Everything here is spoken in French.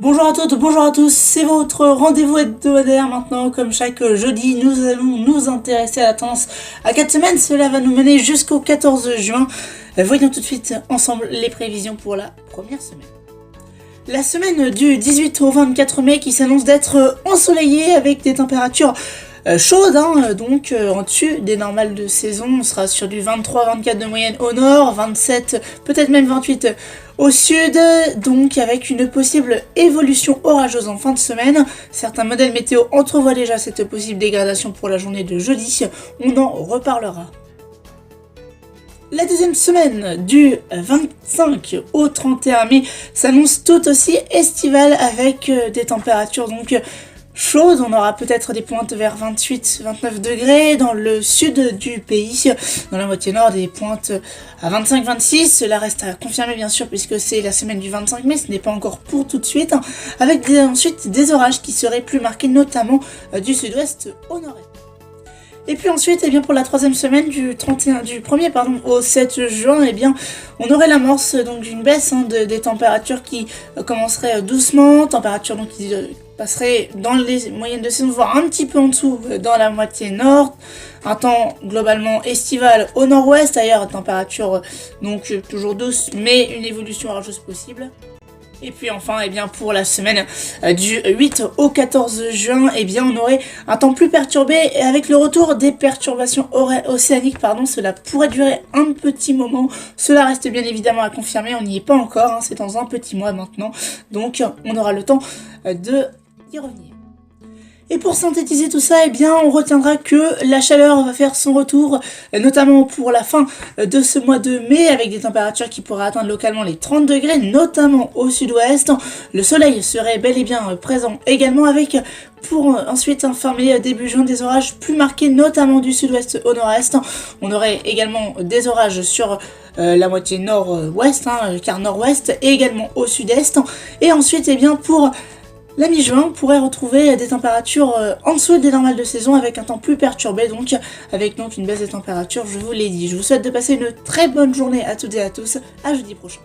Bonjour à toutes, bonjour à tous, c'est votre rendez-vous hebdomadaire maintenant. Comme chaque jeudi, nous allons nous intéresser à la tendance à 4 semaines. Cela va nous mener jusqu'au 14 juin. Voyons tout de suite ensemble les prévisions pour la première semaine. La semaine du 18 au 24 mai qui s'annonce d'être ensoleillée avec des températures chaude, donc en dessus des normales de saison. On sera sur du 23-24 de moyenne au nord, 27, peut-être même 28 au sud, donc avec une possible évolution orageuse en fin de semaine. Certains modèles météo entrevoient déjà cette possible dégradation pour la journée de jeudi, on en reparlera. La deuxième semaine du 25 au 31 mai s'annonce tout aussi estivale avec des températures donc chaude, on aura peut-être des pointes vers 28-29 degrés dans le sud du pays, dans la moitié nord des pointes à 25-26, cela reste à confirmer bien sûr puisque c'est la semaine du 25 mai, ce n'est pas encore pour tout de suite, avec ensuite des orages qui seraient plus marqués notamment du sud-ouest au nord-est. Et puis ensuite, pour la troisième semaine du 1er au 7 juin, on aurait l'amorce donc d'une baisse des températures qui commencerait doucement, températures donc qui passerait dans les moyennes de saison, voire un petit peu en dessous dans la moitié nord. Un temps globalement estival au nord-ouest, ailleurs température donc toujours douce, mais une évolution orageuse possible. Et puis enfin, pour la semaine du 8 au 14 juin, on aurait un temps plus perturbé et avec le retour des perturbations océaniques, cela pourrait durer un petit moment. Cela reste bien évidemment à confirmer, on n'y est pas encore, c'est dans un petit mois maintenant, donc on aura le temps d'y revenir. Et pour synthétiser tout ça, on retiendra que la chaleur va faire son retour, notamment pour la fin de ce mois de mai, avec des températures qui pourraient atteindre localement les 30 degrés, notamment au sud-ouest. Le soleil serait bel et bien présent également, avec pour ensuite informer début juin des orages plus marqués, notamment du sud-ouest au nord-est. On aurait également des orages sur la moitié nord-ouest, quart nord-ouest, et également au sud-est. Et ensuite, pour la mi-juin, on pourrait retrouver des températures en dessous des normales de saison avec un temps plus perturbé, avec une baisse des températures, je vous l'ai dit. Je vous souhaite de passer une très bonne journée à toutes et à tous, à jeudi prochain.